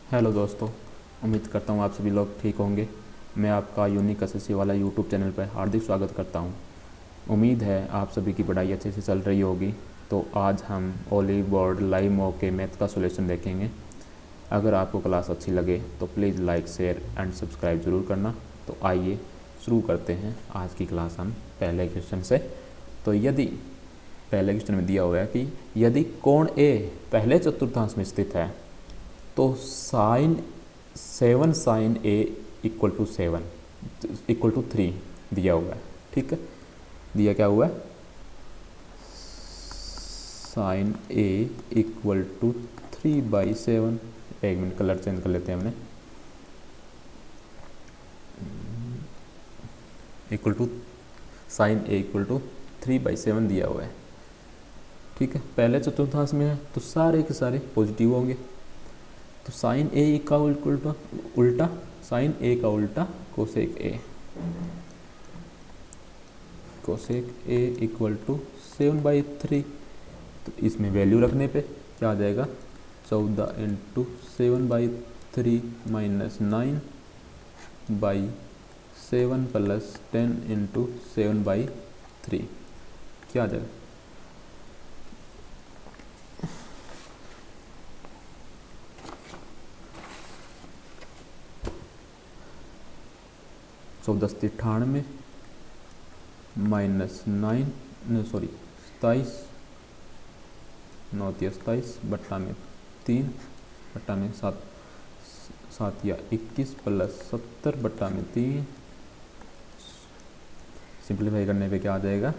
Hello दोस्तों, उम्मीद करता हूँ आप सभी लोग ठीक होंगे। मैं आपका यूनिक एसएससी वाला यूट्यूब चैनल पर हार्दिक स्वागत करता हूँ। उम्मीद है आप सभी की पढ़ाई अच्छे से चल रही होगी। तो आज हम ओली बोर्ड लाइव मॉक के मैथ का सॉल्यूशन देखेंगे। अगर आपको क्लास अच्छी लगे तो please like, share and subscribe ज़रूर करना। तो आइए शुरू करते हैं आज की क्लास हम पहले क्वेश्चन से। तो यदि पहले क्वेश्चन में दिया हुआ है कि यदि कोण ए पहले चतुर्थांश में स्थित है तो seven sine A equal to 3 दिया हुआ है। ठीक है, दिया क्या हुआ है, साइन ए इक्वल टू 3/7। एक मिनट, कलर चेंज कर लेते हैं हमने। Equal to sine A equal to 3/7 दिया हुआ है। ठीक है, पहले चतुर्थांश में है तो सारे के सारे पॉजिटिव होंगे। तो साइन ए का उल्टा साइन ए का उल्टा कोसेक ए इक्वल टू 7/3। तो इसमें वैल्यू रखने पे क्या आ जाएगा, 14 इंटू 7/3 माइनस 9/7 प्लस 10 इंटू 7/3 क्या आ जाएगा, 14×98 माइनस 27 27 बट्टा में 3 बट्टा में 7 या 21 प्लस 70 बट्टा में 3। सिंप्लीफाई करने पे क्या आ जाएगा,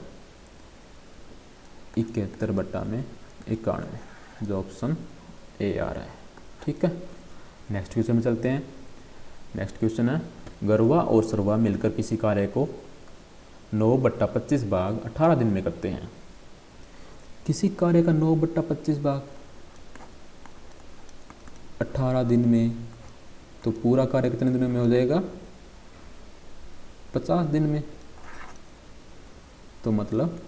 71 बट्टा में 91, जो ऑप्शन ए आ रहा है। ठीक है, नेक्स्ट क्वेश्चन में चलते हैं। नेक्स्ट क्वेश्चन है, गरुआ और सरवा मिलकर किसी कार्य को 9/25 भाग 18 दिन में करते हैं। किसी कार्य का 9/25 भाग 18 दिन में, तो पूरा कार्य कितने दिनों में हो जाएगा, 50 दिन में। तो मतलब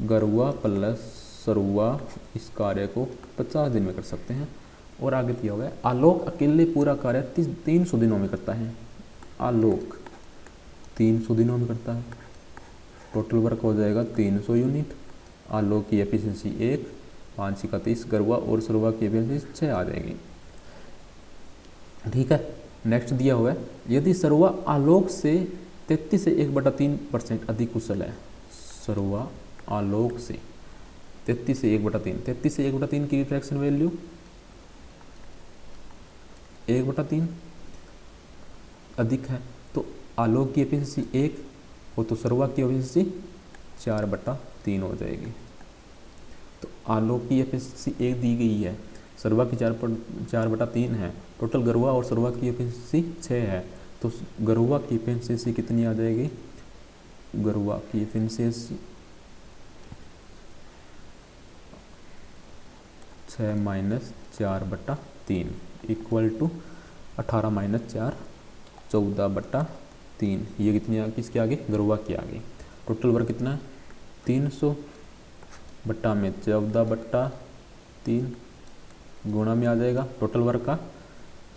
गरुआ प्लस सरुआ इस कार्य को 50 दिन में कर सकते हैं। और आगे दिया हुआ है, आलोक अकेले पूरा कार्य 300 दिनों में करता है। आलोक 300 दिनों में करता है, टोटल वर्क हो जाएगा 300 यूनिट। आलोक की एफिशिएंसी 1, 5×30। गरुआ और सरुआ की एफिशिएंसी 6 आ जाएगी। ठीक है, नेक्स्ट दिया हुआ है, यदि सरुआ आलोक से 33 से 1/3% अधिक कुशल है। सरुआ आलोक से 33 से 1/3, 33 से 1/3 की फ्रैक्शन वैल्यू 1/3 अधिक है, तो आलोक की एफिशिएंसी 1 हो तो सरुआ की एफिशिएंसी 4/3 हो जाएगी। तो आलोक की एफिशिएंसी 1 दी गई है, सरुआ की 4/3 है, टोटल गरुआ और सरुआ की एफिशिएंसी 6 है। तो गरुआ की एफिशिएंसी कितनी आ जाएगी, गरुआ की efficiency 6 minus 4/3 equal to 18 minus 4 14/3। ये कितनी आ, किसके आगे, गरुआ की आगे। टोटल वर्क कितना है, 300 बट्टा में 14/3 गुणा में आ जाएगा टोटल वर्क का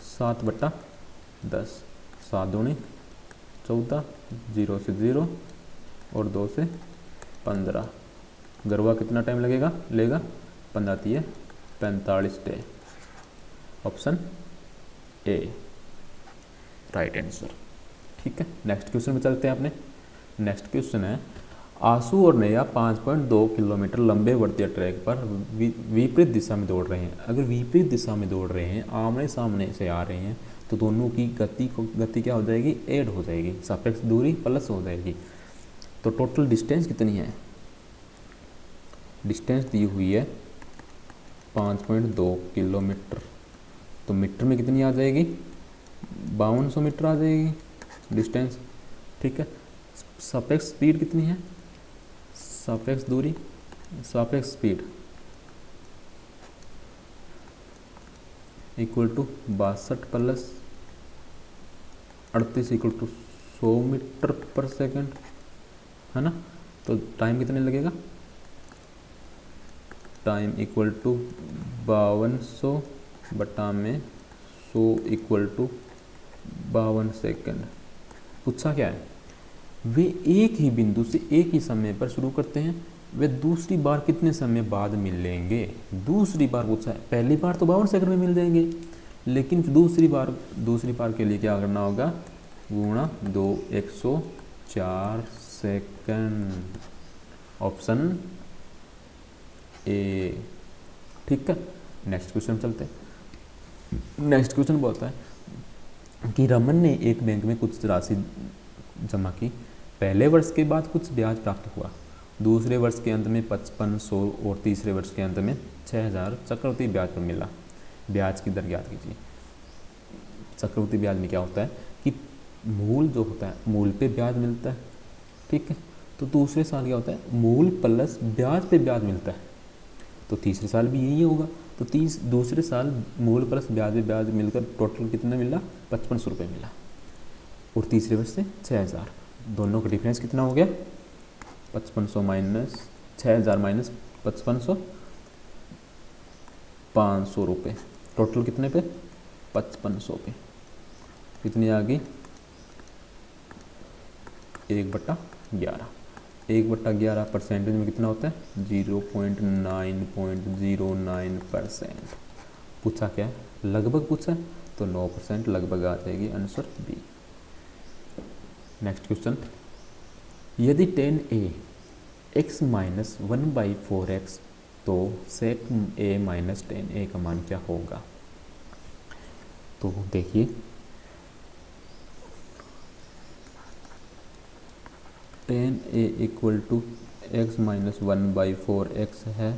7/10। 7 दूनी 14, 0 से 0 और 2 से 15। गरुआ कितना टाइम लेगा 15 45 day. Option A right answer. ठीक है, नेक्स्ट क्वेश्चन में चलते हैं अपने। नेक्स्ट क्वेश्चन है, आशु और नेहा 5.2 किलोमीटर लंबे वर्तीय ट्रैक पर विपरीत दिशा में दौड़ रहे हैं। अगर विपरीत दिशा में दौड़ रहे हैं, आमने सामने से आ रहे हैं, तो दोनों की गति क्या हो जाएगी, ऐड हो जाएगी, सापेक्ष दूरी प्लस हो जाएगी। तो टोटल डिस्टेंस कितनी है, डिस्टेंस दी हुई है 5.2 किलोमीटर। तो मीटर में कितनी आ जाएगी, 5200 मीटर आ जाएगी डिस्टेंस। ठीक है, सापेक्ष स्पीड कितनी है, सापेक्ष दूरी सापेक्ष speed equal to 62 plus 38 equal to 100 metre पर सेकंड, है ना। तो टाइम कितने लगेगा, टाइम इक्वल टू 5200 बटा में 100 = 52 सेकंड। पूछा क्या है, वे एक ही बिंदु से एक ही समय पर शुरू करते हैं, वे दूसरी बार कितने समय बाद मिलेंगे। दूसरी बार पूछा है, पहली बार तो 52 सेकंड में मिल जाएंगे, लेकिन दूसरी बार के लिए क्या करना होगा, गुणा 2 104 सेकंड। Option A. ठीक है, नेक्स्ट क्वेश्चन चलते हैं। नेक्स्ट क्वेश्चन बोलता है कि रमन ने एक बैंक में कुछ राशि जमा की, पहले वर्ष के बाद कुछ ब्याज प्राप्त हुआ, दूसरे वर्ष के अंत में 5500 और तीसरे वर्ष के अंत में 6000 चक्रवृद्धि ब्याज पर मिला। ब्याज की दर ज्ञात कीजिए। चक्रवृद्धि ब्याज में क्या होता है कि मूल जो होता है, मूल पे ब्याज मिलता है। ठीक है, तो दूसरे साल क्या होता है, मूल प्लस ब्याज पे ब्याज मिलता है, तो तीसरे साल भी यही होगा। तो दूसरे साल मूल प्लस ब्याज पे ब्याज मिलकर टोटल कितना मिला, 5500 रुपये मिला, और तीसरे वर्ष से 6000। दोनों का डिफरेंस कितना हो गया, 5500 माइनस 6000 माइनस 5500, 500 रुपये। टोटल कितने पे, 5500 पे। कितनी आ गई, 1/11। 1/11 परसेंटेज में कितना होता है, 0.909%। पूछा क्या है, लगभग पूछा है, तो 9% लगभग आ जाएगी, आंसर बी। नेक्स्ट क्वेश्चन, यदि tan a x minus 1/4x तो sec a minus tan a का मान क्या होगा। तो देखिए, tan a = x minus 1/4x है,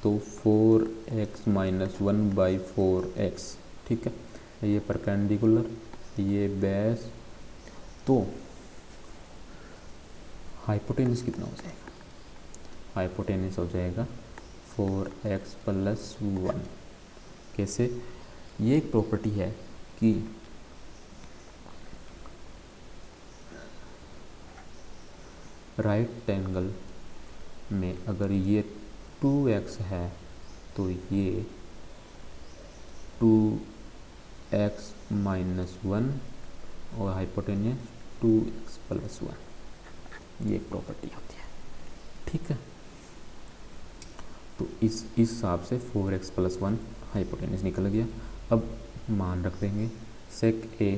तो 4x माइनस 1/4x। ठीक है, ये परपेंडिकुलर, ये बेस, तो हाइपोटेनस कितना हो जाएगा, हाइपोटेनस हो जाएगा 4x + 1। कैसे, ये एक प्रॉपर्टी है कि राइट एंगल में अगर ये 2x है तो ये 2x - 1 और हाइपोटेनस 2x + 1, ये एक प्रॉपर्टी होती है। ठीक है, तो इस हिसाब से 4x + 1 हाइपोटेनस निकल गया। अब मान रख देंगे sec a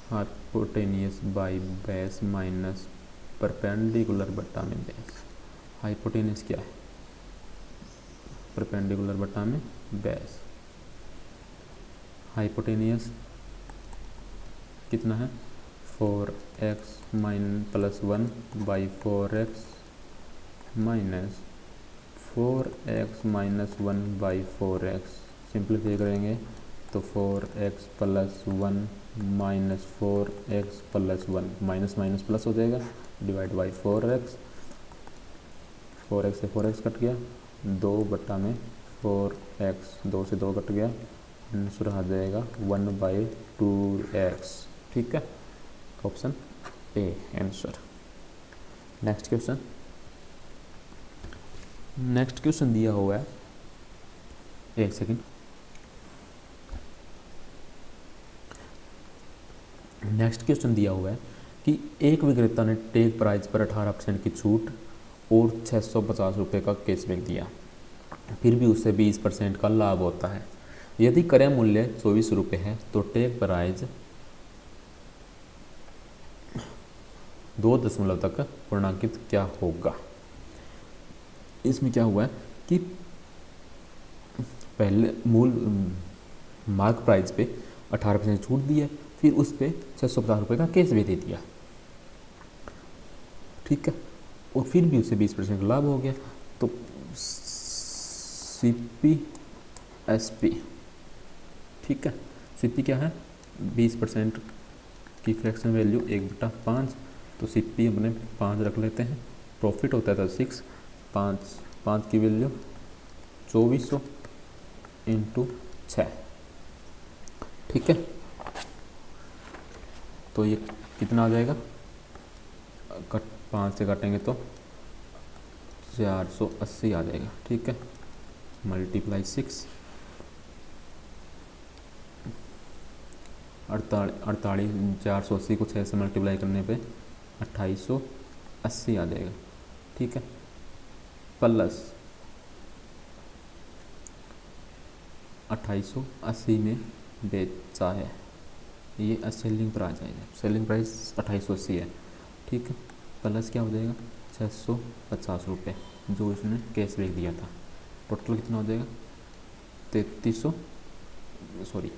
hypotenuse by base minus perpendicular बट्टा में बेस। हाइपोटेनस क्या है, परपेंडिकुलर बट्टा में बेस। हाइपोटेनियस कितना है, 4x - 1/4x minus 4x - 1/4x। Simplify करेंगे तो 4x + 1 minus 4x + 1, minus minus plus हो जाएगा, डिवाइड बाई 4x। 4x से 4x कट गया, 2/4x, 2 से 2 कट गया, आंसर आ जाएगा 1/2x। ठीक है, option A answer. Next question दिया हुआ है, एक सेकंड। नेक्स्ट क्वेश्चन दिया हुआ है कि एक विक्रेता ने टेक प्राइस पर 18% की छूट और 650 रुपये का कैशबैक दिया, फिर भी उसे 20% का लाभ होता है। यदि क्रय मूल्य 24 रुपये है तो टेक प्राइस 2 तक पूर्णांकित क्या होगा। इसमें क्या हुआ है कि पहले मूल मार्क प्राइस पे 18% छूट दी है, फिर उस पर 650 रुपये का कैश भी दे दिया। ठीक है, और फिर भी उसे 20% का लाभ हो गया। तो CPSP, ठीक है, CP क्या है, 20% की फ्रैक्शन वैल्यू 1/5, तो CP अपने 5 रख लेते हैं। प्रॉफिट होता था 6, 5 की वैल्यू 2400 × 6। ठीक है, तो ये कितना आ जाएगा, 5 से काटेंगे तो 480 आ जाएगा। ठीक है, मल्टीप्लाई 6, 480 को 6 से मल्टीप्लाई करने पे 2880 आ जाएगा, ठीक है, प्लस 2880 में बेचा है, ये सेलिंग पर आ जाएगा, सेलिंग प्राइस 2880 है, ठीक है, प्लस क्या हो जाएगा 650 रुपये जो इसने कैश लिख दिया था, टोटल कितना हो जाएगा 3300, सॉरी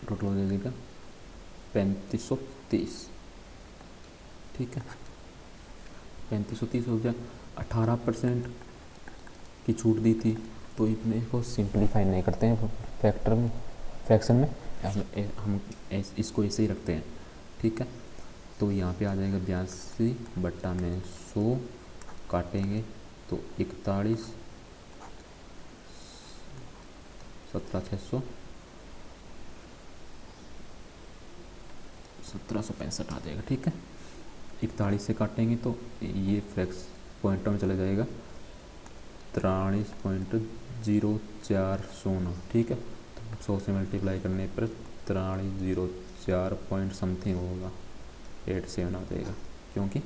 टोटल हो जाएगा 3530, ठीक है, 3530 हो गया। 18% की छूट दी थी तो इतने को सिंपलीफाई नहीं करते हैं फैक्टर में, फ्रैक्शन में हम इसको ऐसे ही रखते हैं, ठीक है, तो यहाँ पे आ जाएगा 82 बट्टा में 100 काटेंगे तो 41, 17,600, 1765 आ जाएगा, ठीक है, 41 से काटेंगे तो ये फ्लैक्स पॉइंटर में चला जाएगा 43.0409, ठीक है, तो 100 से मल्टीप्लाई करने पर 4304 पॉइंट समथिंग होगा, 87 आ जाएगा, क्योंकि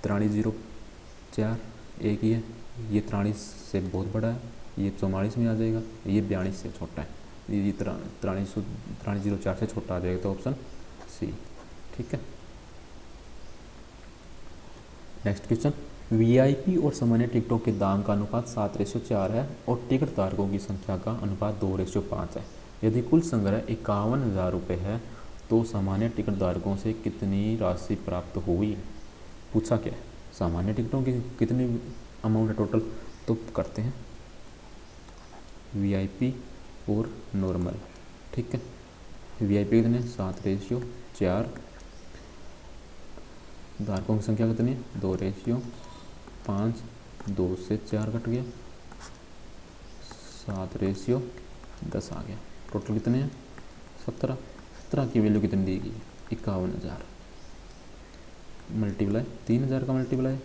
4304 एक ही है, ये 43 से बहुत बड़ा है, ये 44 में आ जाएगा, ये 42 से छोटा है, ये 4304 से छोटा आ जाएगा, तो ऑप्शन सी, ठीक है। नेक्स्ट क्वेश्चन, वीआईपी और सामान्य टिकटों के दाम का अनुपात 7:4 है और टिकट धारकों की संख्या का अनुपात 2:5 है। यदि कुल संग्रह 51,000 रुपये है तो सामान्य टिकट धारकों से कितनी राशि प्राप्त हुई। पूछा क्या है, सामान्य टिकटों की कितनी अमाउंट है टोटल, तो करते हैं वीआईपी और नॉर्मल, ठीक है, वीआईपी कितने 7:4, धारकों की संख्या कितनी है 2:5, 2 से 4 कट गया, 7:10 आ गया, टोटल कितने हैं 17 की वैल्यू कितनी दी गई 51,000, मल्टीप्लाई 3,000 का मल्टीप्लाई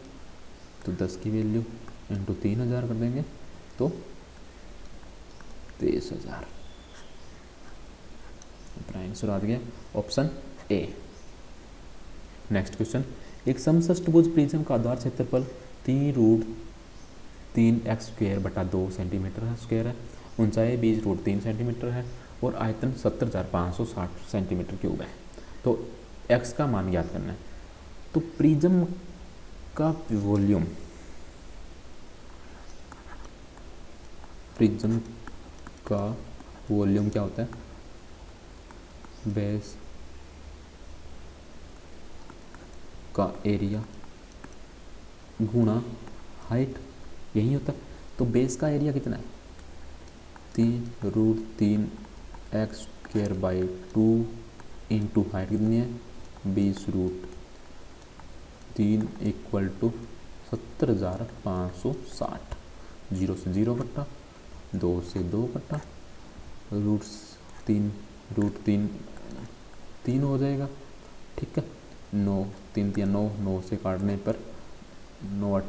तो 10 की वैल्यू इंटू 3,000 कर देंगे तो 23,000, अपना आंसर आ गया ऑप्शन ए। नेक्स्ट क्वेश्चन, एक समषष्टभुज प्रिज्म का आधार क्षेत्रफल 3√3x² बटा 2 सेंटीमीटर स्क्वायर है, ऊंचाई 20√3 सेंटीमीटर है और आयतन 70,560 सेंटीमीटर क्यूब है। तो x का मान ज्ञात करना है। तो प्रिज्म का वॉल्यूम, प्रिज्म का वॉल्यूम क्या होता है, बेस का एरिया गुणा हाइट, यही होता है। तो बेस का एरिया कितना है 3√3x² बाई 2 इंटू हाइट कितनी है 20√3 इक्वल टू 70,560, 0 से 0 कट्टा, 2 से 2 कट्टा, √3 हो जाएगा, ठीक है, 9 3 या 9, 9 से काटने पर 9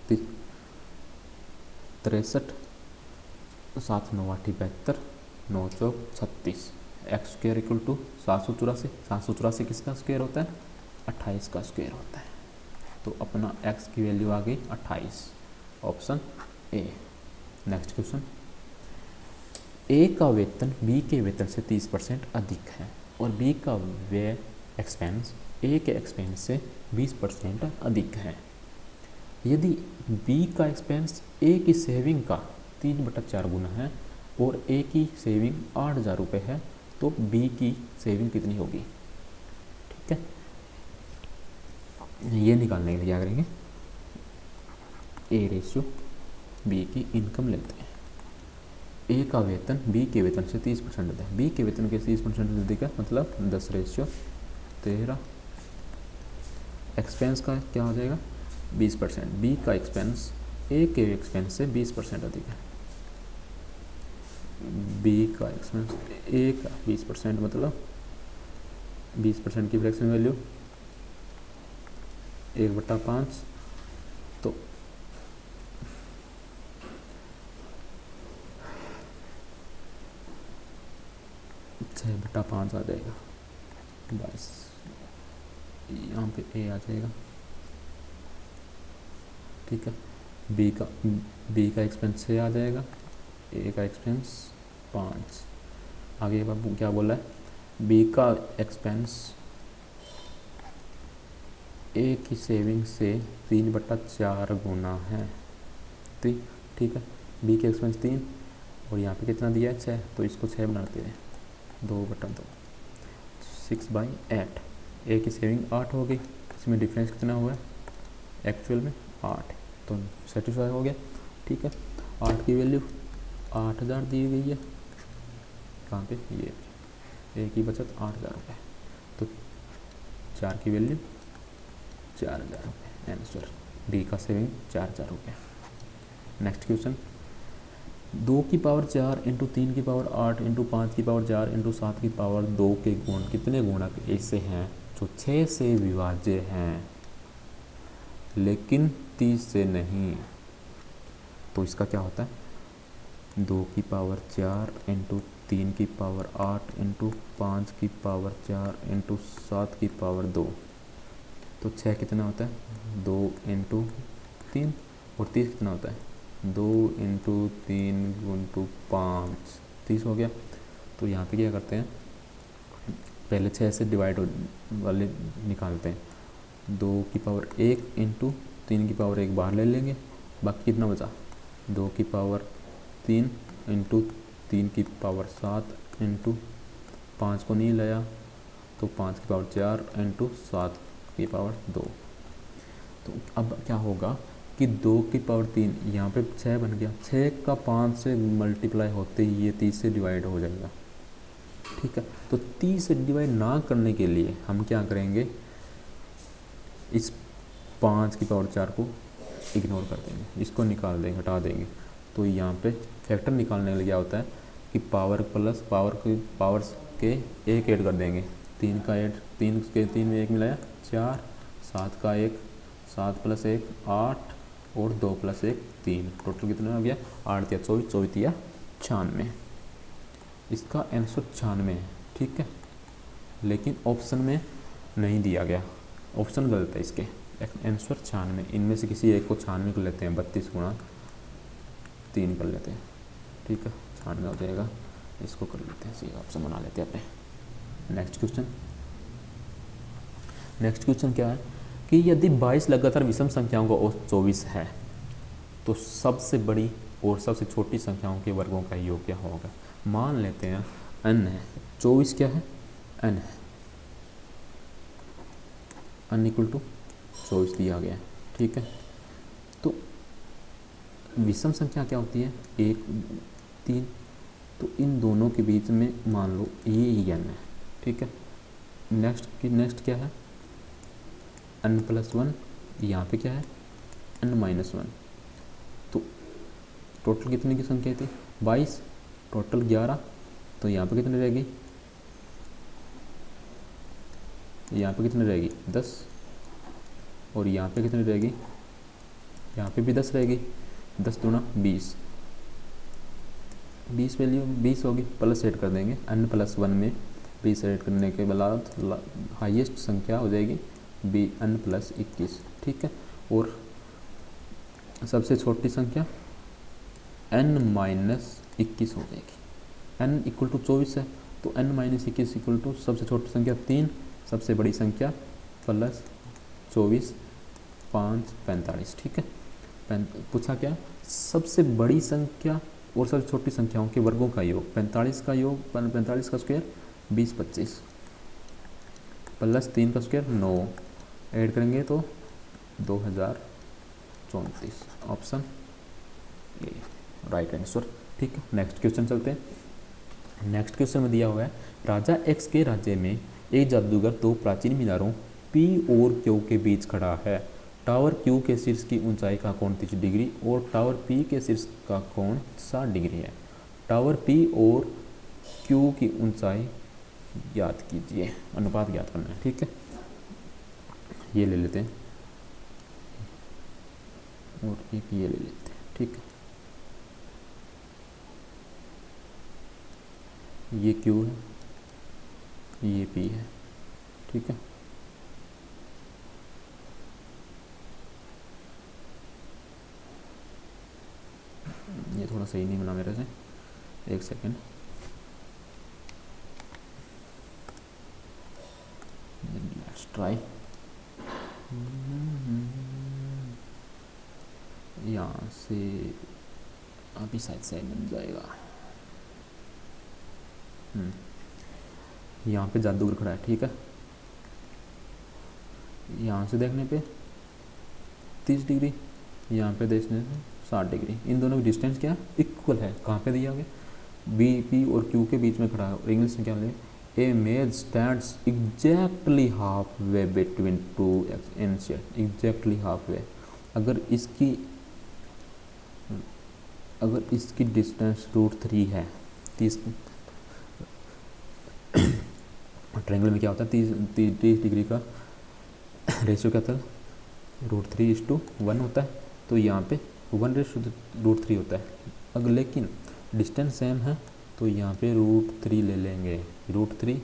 7 63, 7 9 8 72, 9 4 36, x² इक्वल टू 784, 784 किसका स्क्वायर होता है 28 का स्क्वायर होता है। तो अपना x की वैल्यू आ गई 28, ऑप्शन ए। नेक्स्ट क्वेश्चन, ए का वेतन बी के वेतन से 30% अधिक है और बी का व्यय एक्सपेंस ए के एक्सपेंस से 20% अधिक है। यदि बी का एक्सपेंस ए की सेविंग का 3/4 गुना है और ए की सेविंग 8,000 रुपये है तो बी की सेविंग कितनी होगी, ठीक है, ये निकालने के लिए क्या करेंगे ए रेशियो बी की इनकम लेते हैं। ए का वेतन बी के वेतन से 30% अधिक है, बी के वेतन के 30% अधिक है मतलब 10:13, एक्सपेंस का क्या हो जाएगा 20%, बी का एक्सपेंस ए के एक्सपेंस से 20% अधिक है। बी का एक्सपेंस ए का 20%, मतलब 20% की फ्रैक्शन वैल्यू 1/5, तो छः बटा 5 आ जाएगा। बस यहाँ पे ए आ जाएगा। ठीक है, बी का एक्सपेंस 6 आ जाएगा, ए का एक्सपेंस 5। आगे बाबू क्या बोला है, बी का एक्सपेंस ए की सेविंग से 3/4 गुना है। ठीक है, बी के एक्सपेंस 3 और यहाँ पे कितना दिया है 6, तो इसको 6 बनाते हैं, 2/2, 6/8। ए की सेविंग 8 हो गई, इसमें डिफरेंस कितना हुआ है एक्चुअल में 8, तो सेटिस्फाई हो गया। ठीक है, 8 की वैल्यू 8000 दी गई है, कहाँ पे, ये ए की बचत 8000 रुपये, तो 4 की वैल्यू 4000 रुपये। आंसर डी का सेविंग 4000 रुपये। नेक्स्ट क्वेश्चन, 2 की पावर 4 इंटू 3 की पावर 8 इंटू 5 की पावर 4 इंटू 7 की पावर 2 के गुण कितने गुणक ऐसे हैं जो 6 से विभाज्य हैं लेकिन 30 से नहीं। तो इसका क्या होता है, 2 की पावर 4 इंटू 3 की पावर 8 इंटू 5 की पावर 4 इंटू 7 की पावर 2, तो 6 कितना होता है 2 इंटू 3 और 30 कितना होता है 2 इंटू 3 इंटू 5, 30 हो गया। तो यहाँ पे क्या करते हैं, पहले 6 से डिवाइड वाले निकालते हैं, 2 की पावर 1 इंटू 3 की पावर 1 बाहर ले लेंगे, बाकी कितना बचा 2 की पावर 3 इंटू 3 की पावर 7 इंटू 5 को नहीं लाया तो 5 की पावर 4 इंटू 7 की पावर 2। तो अब क्या होगा कि 2 की पावर 3 यहाँ पे 6 बन गया, 6 का 5 से मल्टीप्लाई होते ही ये 30 से डिवाइड हो जाएगा। ठीक है, तो 30 से डिवाइड ना करने के लिए हम क्या करेंगे, इस 5 की पावर 4 को इग्नोर कर देंगे, इसको निकाल देंगे, हटा देंगे। तो यहाँ पे फैक्टर निकालने के लिए क्या होता है कि पावर प्लस पावर्स के एक ऐड कर देंगे, 3 का ऐड, 3 के 3 में 1 मिलाया 4, 7 का 1, 7 प्लस 1 8 और 2 प्लस 1 3, टोटल कितना हो गया 8 या 24, 24 या 96। इसका आंसर 96 है। ठीक है, लेकिन ऑप्शन में नहीं दिया गया, ऑप्शन गलत है, इसके आंसर 96। इनमें से किसी एक को 96 कर लेते हैं, 32 गुणा 3 कर लेते हैं। ठीक है, 96 हो जाएगा, इसको कर लेते हैं, सही ऑप्शन बना लेते हैं अपने। नेक्स्ट क्वेश्चन क्या है कि यदि 22 लगातार विषम संख्याओं का औसत 24 है तो सबसे बड़ी और सबसे छोटी संख्याओं के वर्गों का योग क्या होगा। मान लेते हैं n है, 24 क्या है n है, n इक्वल टू 24 दिया गया है। ठीक है, तो विषम संख्या क्या होती है 1 3, तो इन दोनों के बीच में मान लो ये ही n है। ठीक है, नेक्स्ट क्या है n+1, यहाँ पे क्या है n-1, तो टोटल कितने की संख्या थी 22, टोटल 11, तो यहाँ पे कितनी रहेगी, यहाँ पे कितनी रहेगी 10, और यहाँ पे कितनी रहेगी, यहाँ पे भी 10 रहेगी, 10 दूना 20, 20 वैल्यू 20 होगी, प्लस ऐड कर देंगे n+1 में 20 ऐड करने के बाद हाईएस्ट संख्या हो जाएगी n+21। ठीक है, और सबसे छोटी संख्या n-21 हो जाएगी। n इक्वल टू 24 है, तो n-21 इक्वल टू सबसे छोटी संख्या 3, सबसे बड़ी संख्या प्लस 24, 5 45। ठीक है, पूछा क्या सबसे बड़ी संख्या और सबसे छोटी संख्याओं के वर्गों का योग, 45 का योग 45 का स्क्वायर 20 25 प्लस 3 का स्क्वायर 9, ऐड करेंगे तो 2034, ऑप्शन ए राइट आंसर। ठीक है, नेक्स्ट क्वेश्चन चलते हैं। नेक्स्ट क्वेश्चन में दिया हुआ है राजा एक्स के राज्य में एक जादूगर 2 प्राचीन मीनारों पी और क्यू के बीच खड़ा है टावर क्यू के शीर्ष की ऊंचाई का कोण 30 डिग्री और टावर पी के शीर्ष का कोण 60 डिग्री है। टावर पी और क्यू की ऊंचाई ज्ञात कीजिए, अनुपात ज्ञात करना है। ठीक है, ये ले लेते हैं और एक ये ले लेते हैं। ठीक है, ये क्यू है, ये पी है। ठीक है, ये थोड़ा सही नहीं बना मेरे से, एक सेकेंड। Let's try. यहाँ से अभी शायद सही बन जाएगा। यहाँ पे जादूगर खड़ा है। ठीक है, यहाँ से देखने पे 30 डिग्री, यहाँ पे देखने पे 60 डिग्री। इन दोनों की डिस्टेंस क्या इक्वल है, कहाँ पे दिया गया, बी पी और क्यू के बीच में खड़ा है। और इंग्लिश में क्या बोले, ए मेज stands exactly half way between two and exactly half way. अगर इसकी डिस्टेंस √3 है, 30 ट्रायंगल में क्या होता है, 30 डिग्री का रेशियो क्या होता है, √3:1 होता है। तो यहाँ पे 1:√3 होता है। अगर लेकिन डिस्टेंस सेम है तो यहाँ पे √3 ले लेंगे। √3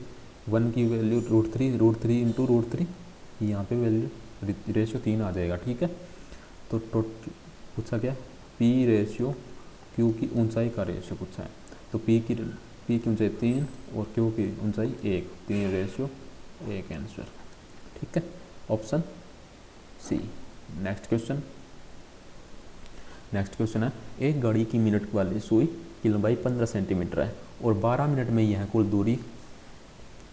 1 की वैल्यू √3 इंटू √3, यहाँ पे वैल्यू रेशियो 3 आ जाएगा। ठीक है, तो टोटल पूछा क्या, पी रेशियो क्यू की ऊंचाई का रेशियो पूछा है। तो पी की ऊंचाई 3 और क्यू की ऊंचाई 1, 3:1 आंसर। ठीक है, ऑप्शन सी। नेक्स्ट क्वेश्चन है, एक घड़ी की मिनट वाली सुई की लंबाई 15 सेंटीमीटर है और 12 मिनट में यह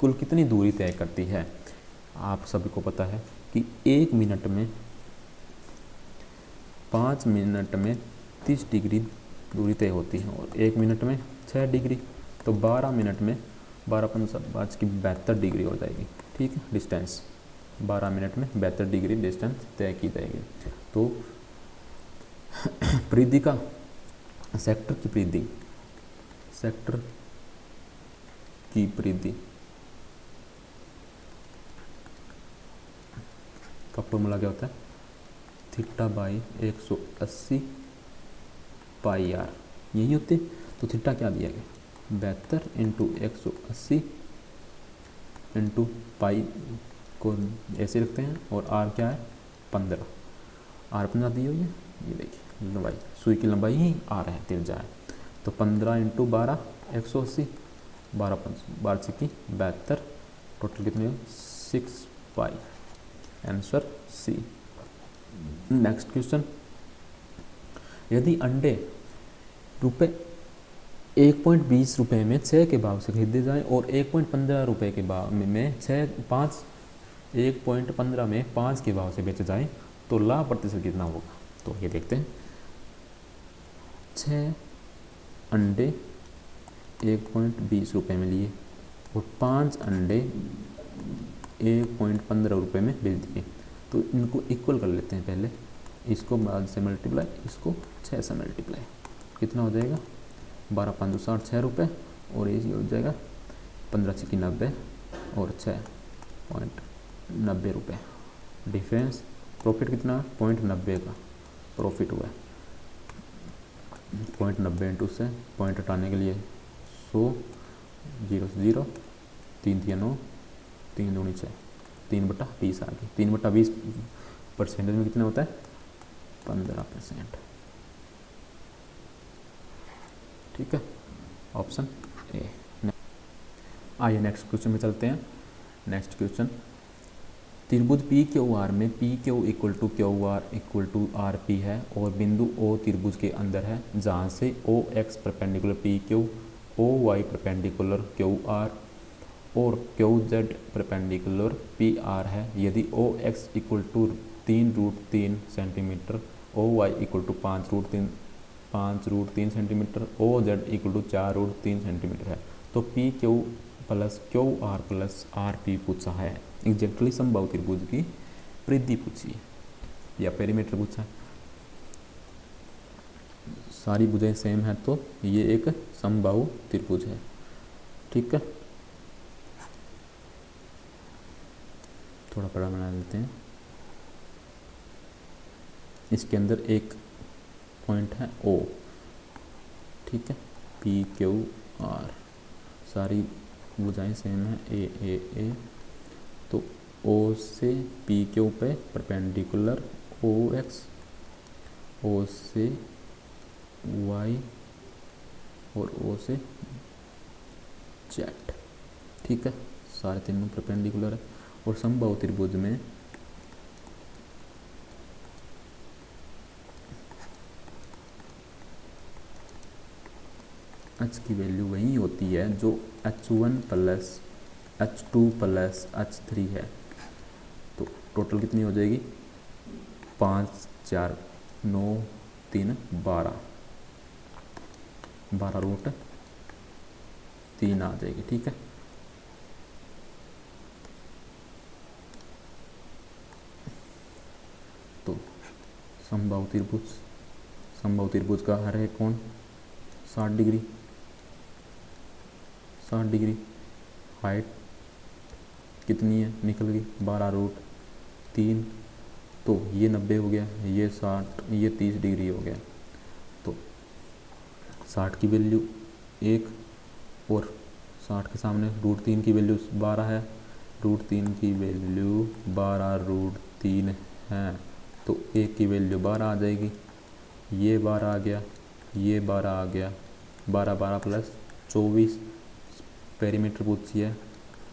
कुल कितनी दूरी तय करती है। आप सभी को पता है कि 1 मिनट में 5 मिनट में 30 डिग्री दूरी तय होती है और 1 मिनट में 6 डिग्री। तो 12 मिनट में 12×5 = 72 डिग्री हो जाएगी। ठीक है, डिस्टेंस 12 मिनट में 72 डिग्री डिस्टेंस तय की जाएगी। तो परिधि का सेक्टर की परिधि का फॉर्मूला क्या होता है, θ/180 πr, यही होते। तो थीटा क्या दिया गया, 72 × 180 × पाई को ऐसे रखते हैं और आर क्या है 15, आर 15 दी हुई है। ये देखिए लंबाई, सुई की लंबाई ही आर है, तिरछा है। तो 15 × 12 180, 12×5 = 72, टोटल कितने हो 6 पाई, आंसर सी। नेक्स्ट क्वेश्चन, यदि अंडे ₹1.20 में 6 के भाव से खरीदे जाएं और ₹1.15 के भाव में 1.15 में 5 के भाव से बेचे जाएं तो लाभ प्रतिशत कितना होगा। तो ये देखते हैं, 6 अंडे ₹1.20 में लिए और 5 अंडे ₹1.15 में बेच दिए। तो इनको इक्वल कर लेते हैं, पहले इसको बाद से मल्टीप्लाई, इसको 6 से मल्टीप्लाई, कितना हो जाएगा 12×5 = 60 रुपये और ये हो जाएगा 15×6 = 90 और 6.90 रुपये। डिफरेंस प्रॉफिट कितना 0.90 का प्रॉफिट हुआ है। 0.90 इंटू से पॉइंट हटाने के लिए 100, 0 से 0, 3 × 9, 3 दूनी 6, 3/20 आ गई। 3/20 परसेंटेज में कितना होता है 15%। ठीक है, ऑप्शन ए। आइए नेक्स्ट क्वेश्चन में चलते हैं। नेक्स्ट क्वेश्चन, त्रिभुज पी क्यू आर में P Q = Q R = R P है और बिंदु ओ त्रिभुज के अंदर है, जहाँ से O X perpendicular P Q, O Y perpendicular Q R और Q Z perpendicular P R है। यदि O X = 3√3 centimetre, O Y = 5√3 centimetre, O Z = 4√3 centimetre है, तो P Q plus Q R plus R P पूछा है। Exactly समबाहु त्रिभुज की परिधि पूछी है। या पेरीमीटर पूछा है। सारी भुजाएं सेम है तो ये एक समबाहु त्रिभुज है। ठीक है, थोड़ा बड़ा बना देते हैं। इसके अंदर एक पॉइंट है ओ। ठीक है, पी क्यू आर, सारी भुजाएं सेम है, ए। तो ओ से पी क्यू पे परपेंडिकुलर ओ एक्स, ओ से वाई और ओ से जेड। ठीक है, सारे तीनों परपेंडिकुलर है। और समबाहु त्रिभुज में h की वैल्यू वही होती है जो h1 plus h2 plus h3 है। तो टोटल कितनी हो जाएगी, 5 4 9 3 12, 12√3 आ जाएगी। ठीक है, तो समबाहु त्रिभुज का हर एक कोण 60 डिग्री, 60 डिग्री। हाइट कितनी है, निकल गई 12√3। तो ये 90 हो गया, ये 60, ये 30 डिग्री हो गया। तो 60 की वैल्यू 1 और 60 के सामने √3 की वैल्यू 12 है, √3 की वैल्यू 12√3 है। तो 1 की वैल्यू 12 आ जाएगी, ये 12 आ गया, ये 12 आ गया, 12 12 प्लस 24। पेरीमीटर पूछी है,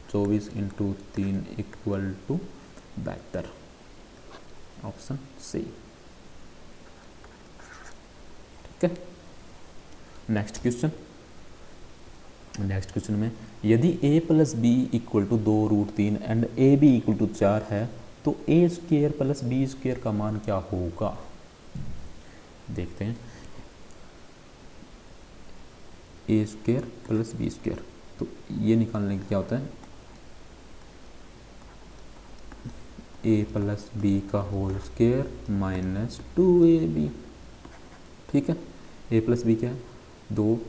24 × 3 = 72। Option C. ठीक है, नेक्स्ट क्वेश्चन में यदि a plus B equal to 2√3 and A B equal to 4 है तो A square plus B square का मान क्या होगा। देखते हैं, A square plus B square, तो ये निकालने की क्या होता है, ए प्लस बी का होल स्क्वेयर माइनस 2ab। ठीक है, ए प्लस बी क्या है, 2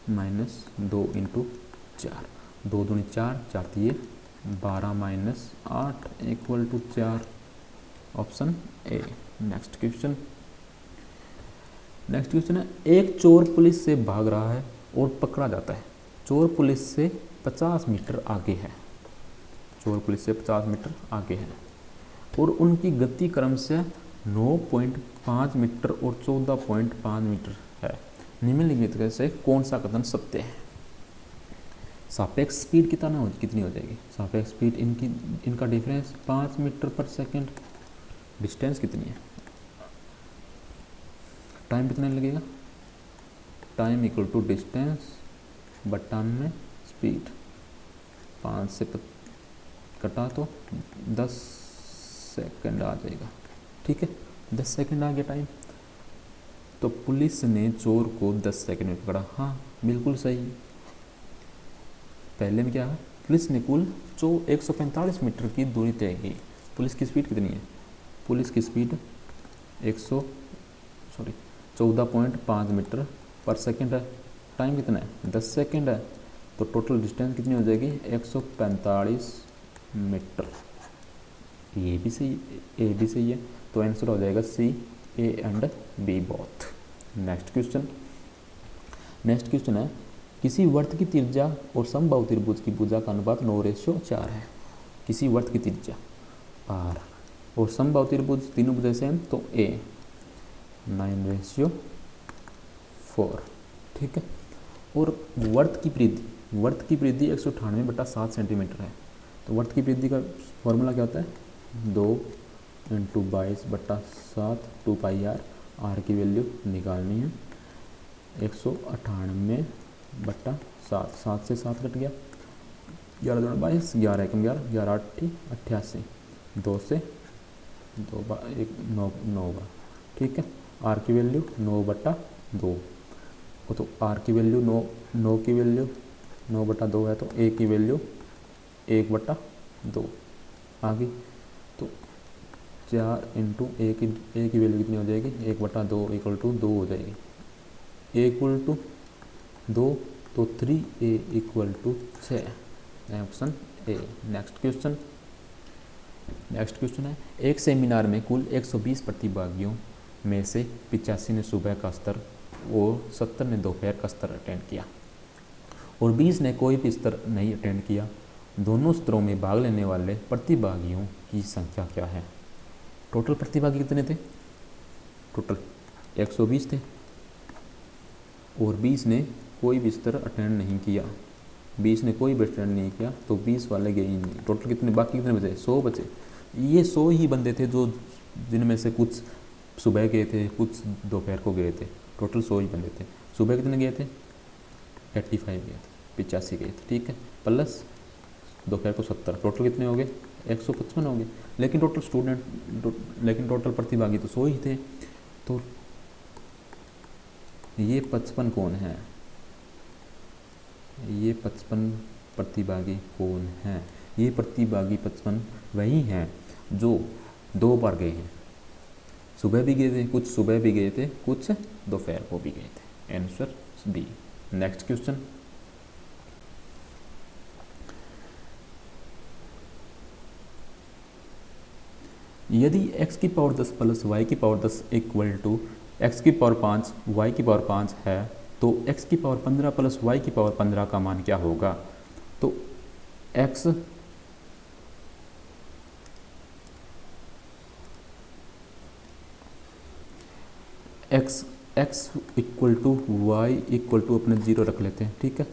माइनस 2 × 4, 2 दूनी 4, 4 दिए 12 minus 8 = 4। Option A. Next question है, एक चोर पुलिस से भाग रहा है और पकड़ा जाता है। चोर पुलिस से 50 मीटर आगे है, चोर पुलिस से 50 मीटर आगे है और उनकी गति क्रमशः 9.5 मीटर और 14.5 मीटर है। निम्नलिखित से कौन सा कथन सत्य है। सापेक्ष स्पीड कितनी हो जाएगी, सापेक्ष स्पीड इनका डिफरेंस 5 मीटर पर सेकंड। डिस्टेंस कितनी है, टाइम कितना लगेगा, टाइम इक्वल टू डिस्टेंस बटा में स्पीड। 5 से कटा तो 10 सेकंड आ जाएगा। ठीक है, 10 सेकंड आ गया टाइम। तो पुलिस ने चोर को 10 सेकंड में पकड़ा। हाँ बिल्कुल सही। पहले में क्या है, पुलिस ने कुल 145 मीटर की दूरी तय की। पुलिस की स्पीड कितनी है, पुलिस की स्पीड 14.5 मीटर पर सेकंड है। टाइम कितना है, 10 सेकंड है। तो टोटल डिस्टेंस कितनी हो जाएगी, 145 मीटर। ये भी सही, ए भी सही है। तो आंसर हो जाएगा C, A and B both. Next question है, किसी वर्त की त्रिज्या और समबाहु त्रिभुज की भुजा का अनुपात 9:4 है। किसी वर्त की त्रिज्या r और समबाहु त्रिभुज तीनों भुजाएं सेम, तो a 9:4। ठीक है, और वर्त की परिधि 198/7 सेंटीमीटर है। तो वर्त की परिधि का फॉर्मूला क्या होता है, 2 × 22/7 2πr। r की वैल्यू निकालनी है, 198/7, 7 से 7 कट गया, 11 2 22, 11 1 11, 11 8 88, 2 से 2 1 9 होगा। ठीक है, r की वैल्यू 9/2। तो r की वैल्यू 9 की वैल्यू 9/2 है, तो a की वैल्यू 1/2। आगे तो 4 इंटू ए की वैल्यू कितनी हो जाएगी, 1/2 इक्वल टू 2 हो जाएगी, ए इक्वल टू 2 तो 3a equal to 6, option A. Next question है, एक सेमिनार में कुल 120 प्रतिभागियों में से 85 ने सुबह का स्तर और 70 ने दोपहर का स्तर अटेंड किया और 20 ने कोई भी स्तर नहीं अटेंड किया। दोनों स्तरों में भाग लेने वाले प्रतिभागियों की संख्या क्या है? टोटल प्रतिभागी कितने थे? टोटल 120 थे और 20 ने कोई भी स्तर अटेंड नहीं किया। 20 ने कोई भी अटेंड नहीं किया तो 20 वाले गए ही नहीं। टोटल कितने बाकी कितने बचे? 100 बचे। ये 100 ही बंदे थे जो जिनमें से कुछ सुबह गए थे, कुछ दोपहर को गए थे। टोटल 100 ही बंदे थे। सुबह कितने गए थे? 85 गए थे, 85 गए थे, ठीक है, प्लस दोपहर को 70, टोटल कितने हो गए? 155 हो गए। लेकिन टोटल प्रतिभागी तो 100 ही थे। तो ये 55 कौन है? ये 55 प्रतिभागी कौन है? ये प्रतिभागी 55 वही हैं जो 2 बार गए हैं। सुबह भी गए थे, कुछ सुबह भी गए थे, कुछ दोपहर को भी गए थे। Answer B. नेक्स्ट क्वेश्चन, यदि x की पावर 10 प्लस y की पावर 10 इक्वल टू x की पावर 5 y की पावर 5 है तो x की पावर 15 प्लस y की पावर 15 का मान क्या होगा? तो x equal to Y equal to अपने 0 रख लेते हैं, ठीक है,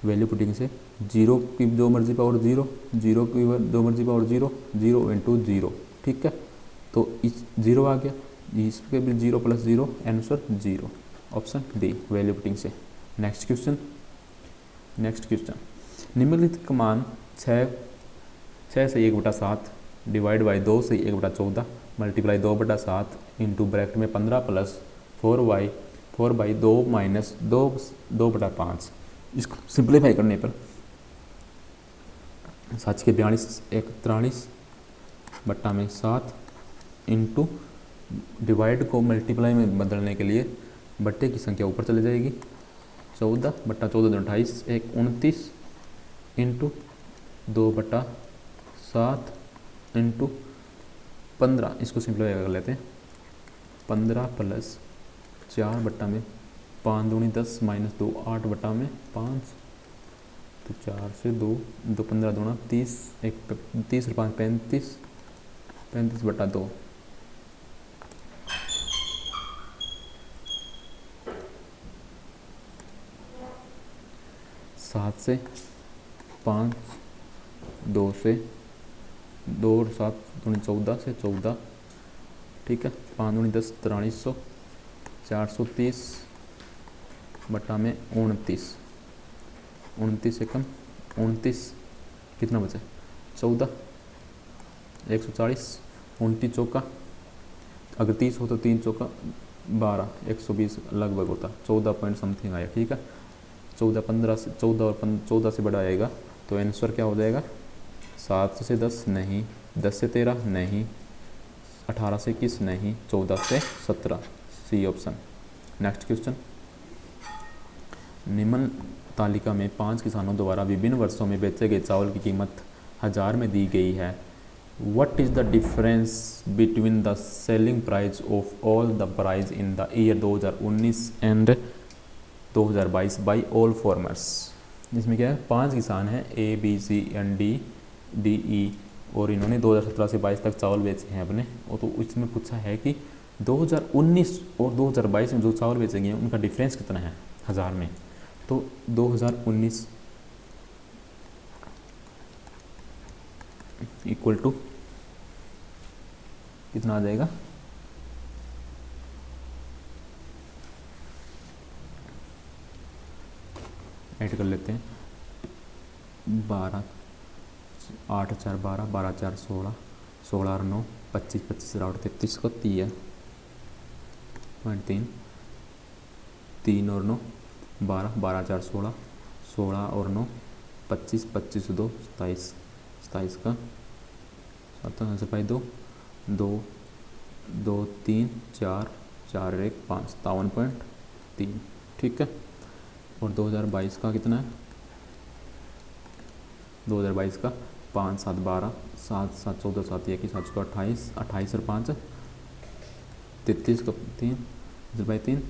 वैल्यू पुटिंग से 0 की जो मर्जी पावर 0, 0 की जो मर्जी पावर 0, 0 इंटू 0, ठीक है, तो इस 0 आ गया, इसके भी 0 plus 0, answer 0, option D, value putting से। नेक्स्ट क्वेश्चन, निम्नलिखित का मान 6 से 1/7 डिवाइड बाई 2 से 1/14 मल्टीप्लाई 2/7 इंटू ब्रैकेट में 15 प्लस 4/2 माइनस 2/5। इसको सिंप्लीफाई करने पर 7 के 42 1 43 बट्टा में 7 इंटू डिवाइड को मल्टीप्लाई में बदलने के लिए बट्टे की संख्या ऊपर चले जाएगी, 14/14 28 1 29 इंटू 2/7 इंटू 15, इसको सिंप्लीफाई कर लेते हैं, 15 प्लस 4 बट्टा में 5 दूनी 10 माइनस 2 8 बटा में 5, तो 4 से 2 15 दूना 30 30 और 5 35 35/2, 7 से 5 2 से 2 और 7 दूनी 14 से 14, ठीक है, 5 दूनी 10 4300 430 बटा में 29 से कम 29 कितना बचे? 14 140 29 चौका, अगर 30 हो तो 3 चौका 12 120 लगभग होता, 14 पॉइंट समथिंग आया, ठीक है, 14 से बड़ा आएगा तो आंसर क्या हो जाएगा? 7 से 10 नहीं, 10 से 13 नहीं, 18 से 21 नहीं, 14 से 17, सी ऑप्शन। नेक्स्ट क्वेश्चन, निम्न तालिका में 5 किसानों द्वारा विभिन्न वर्षों में बेचे गए चावल की कीमत 1000 में दी गई है। What is the difference between the selling price of all the price in the year 2019 and 2022 by all farmers? इसमें क्या है, 5 किसान हैं A B C and D E और इन्होंने 2017 से 22 तक चावल बेचे हैं अपने, और तो इसमें पूछा है कि 2019 और 2022 में जो चावल बेचे गए हैं उनका डिफरेंस कितना है 1000 में। तो 2019 इक्वल टू कितना आ जाएगा, ऐड कर लेते हैं, 12 8 4 12 12 4 16 16 और 9 25 25 और 33 को 3 3 3 और 9 12 12 4 16 16 और 9 25 25 2 27 27 का 7 सिपाही 2 2 2 3 4 4 1 5 57.3, ठीक है। और 2022 का कितना है? 2022 का 5 7 12 7 7 14 7 21 7 को 28 28 और 5 33 का 3 भाई 3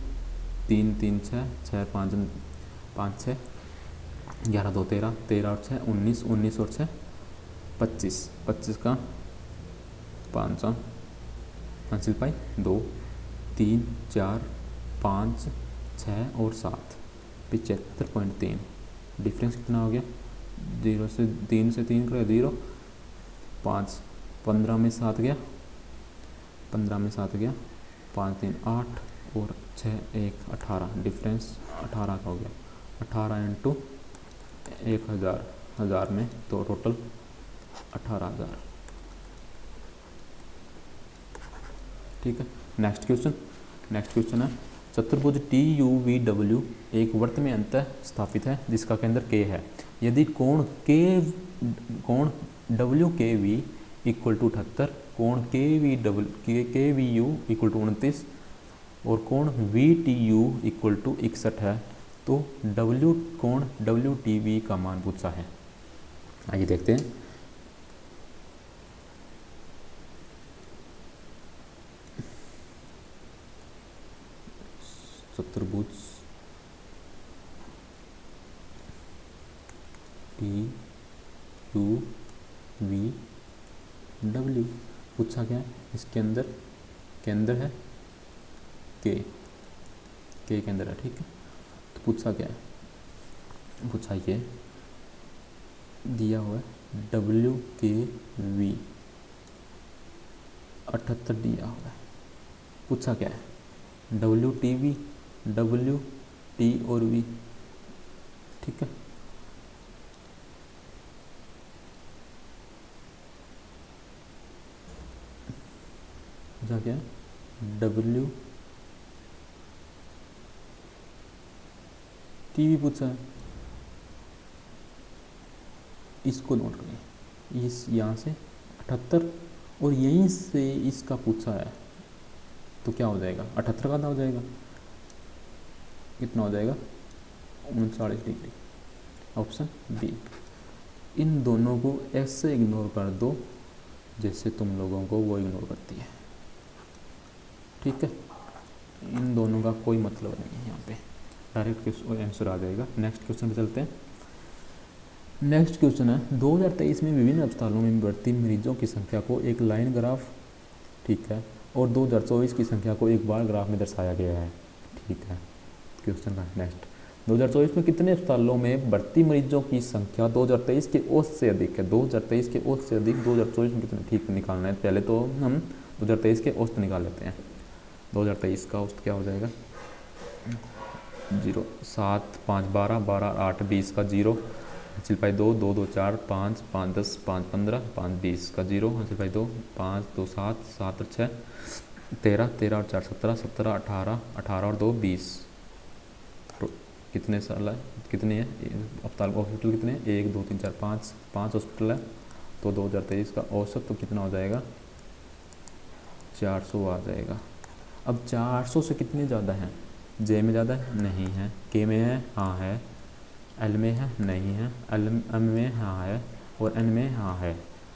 3 3 6 6 5 5 6 11 2 13 13 और 6 19 19 और 6 25 25 का 500 अंसिल पाई 2 3 4 5 6 और 7 75.3। डिफरेंस कितना हो गया? 0 से 3 से 3 करो 0 5 15 में 7 गया 15 में 7 गया 5 3 8 और 6 1 18। डिफरेंस 18 का हो गया। 18 इंटू 1000 हज़ार में तो टोटल 18,000, ठीक है। नेक्स्ट क्वेश्चन है चतुर्भुज टी यू वी डब्ल्यू एक वृत्त में अंतः स्थापित है जिसका केंद्र के है। यदि कोण डब्ल्यू के वी इक्वल टू 78, कोण के वी यू इक्वल टू 29 और कोण V T U equal to 61 है तो कोण डब्ल्यू टी वी का मान पूछा है। आइए देखते हैं। चतुर्भुज टी यू वी डब्ल्यू पूछा क्या है? इसके अंदर केंद्र है के केंद्र है, ठीक है। तो पूछा क्या है? पूछा ये दिया हुआ है डब्ल्यू के वी 78 दिया हुआ है। पूछा क्या है? W T V, W T और वी, ठीक है। पूछा क्या है? डब्ल्यू टी वी पूछा है। इसको नोट करें, इस यहाँ से 78 और यहीं से इसका पूछा है तो क्या हो जाएगा? 78 का आधा हो जाएगा, कितना हो जाएगा? 39 डिग्री। Option B. इन दोनों को ऐसे इग्नोर कर दो जैसे तुम लोगों को वो इग्नोर करती है, ठीक है। इन दोनों का कोई मतलब नहीं है, यहाँ पे डायरेक्ट आंसर आ जाएगा। नेक्स्ट क्वेश्चन पे चलते हैं। नेक्स्ट क्वेश्चन है 2023 में विभिन्न अस्पतालों में बढ़ती मरीजों की संख्या को एक लाइन ग्राफ, ठीक है, और 2024 की संख्या को एक बार ग्राफ में दर्शाया गया है, ठीक है। क्वेश्चन का नेक्स्ट 2024 में कितने अस्पतालों में बढ़ती मरीजों की संख्या 2023 के औसत से अधिक है? 2023 के औसत से अधिक 2024 में कितने, ठीक निकालना है। पहले तो हम 2023 के औसत निकाल लेते हैं। 2023 का औसत क्या हो जाएगा? 0 7 5 12 12 8 20 का 0 सिपाही 2 2 2 4 5 5 10 5 15 5 20 का 0 सिपाही 2 5 2 7 7 और 6 13 13 और 4 17 17 18 18 और 2 20। तो कितने साल है, कितने हैं अस्पताल हॉस्पिटल? कितने हैं? 1 2 3 4 5 हॉस्पिटल है। तो 2023 का औसत तो कितना हो जाएगा? 400 आ जाएगा। अब 400 से कितने ज़्यादा हैं? जे में ज़्यादा है? नहीं है। के में है? हाँ है। एल में है? नहीं है। एम में हाँ है और एन में हाँ है।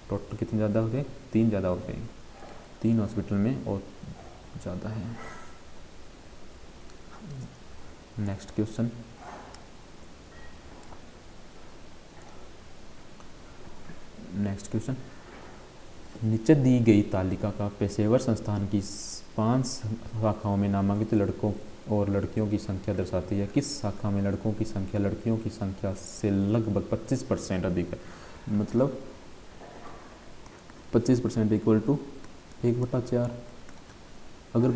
टोटल कितने ज़्यादा हो गए? 3 ज़्यादा हो गए। 3 हॉस्पिटल में और ज़्यादा है। नेक्स्ट क्वेश्चन नीचे दी गई तालिका का पेशेवर संस्थान की 5 शाखाओं में नामांकित लड़कों और लड़कियों की संख्या दर्शाती है। किस शाखा में लड़कों की संख्या लड़कियों की संख्या से लगभग 25% अधिक है? मतलब 25% इक्वल टू 1/4। अगर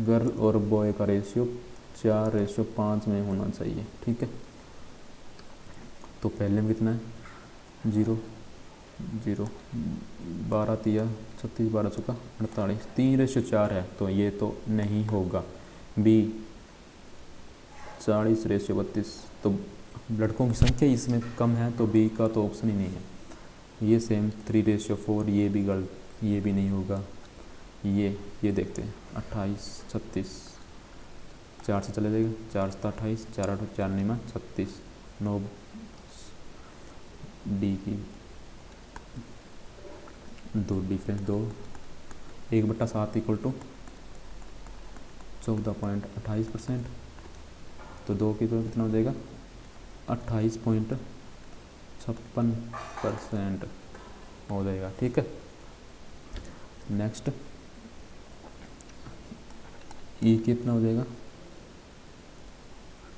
गर्ल और बॉय का रेशियो 4:5 में होना चाहिए, ठीक है। तो पहले में कितना है? 0 0 12 तिया 36 12 चौका 48 3:4 है तो ये तो नहीं होगा। बी 40:32 तो लड़कों की संख्या इसमें कम है तो बी का तो ऑप्शन ही नहीं है। ये सेम 3:4, ये भी गलत, ये भी नहीं होगा। ये देखते हैं 28, 36, 4 से चले जाएगा, 4 7 28, 4 8 4 9 36, 9 डी की 2 डिफरेंस 2, 1/7 इक्वल टू 14.28%। तो 2 की तो कितना हो जाएगा 28.56% हो जाएगा। ठीक है, नेक्स्ट ई कितना हो जाएगा,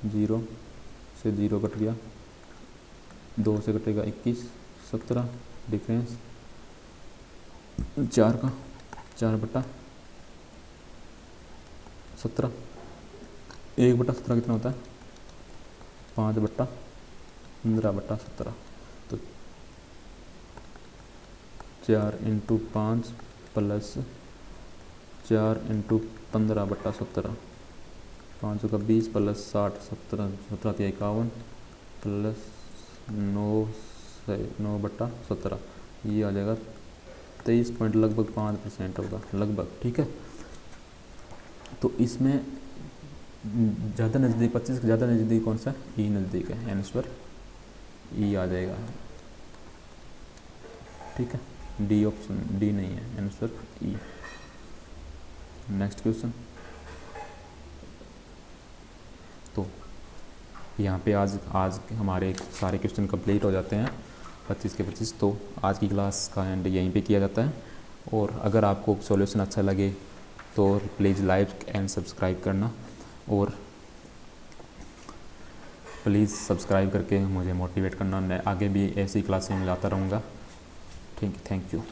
0 से 0 कट गया, 2 से कटेगा 21, 17 डिफरेंस 4 का 4/17, 1/17 कितना होता है 5/15/17। तो 4 × 5 प्लस 4 × 15/17, 5 का 20 प्लस 60, 17 17 51 प्लस 9/17, ये आ जाएगा 23 पॉइंट लगभग 5% होगा लगभग। ठीक है, तो इसमें ज़्यादा नज़दीक 25 के ज़्यादा नज़दीक कौन सा ई नज़दीक है, आंसर ई आ जाएगा। ठीक है, डी ऑप्शन, डी नहीं है, आंसर ई। Next question. तो यहाँ पे आज हमारे सारे क्वेश्चन कंप्लीट हो जाते हैं 25 के 25। तो आज की क्लास का एंड यहीं पे किया जाता है। और अगर आपको सॉल्यूशन अच्छा लगे तो प्लीज़ लाइक एंड सब्सक्राइब करना, और प्लीज़ सब्सक्राइब करके मुझे मोटिवेट करना। मैं आगे भी ऐसी क्लासें में लाता रहूँगा। Thank you.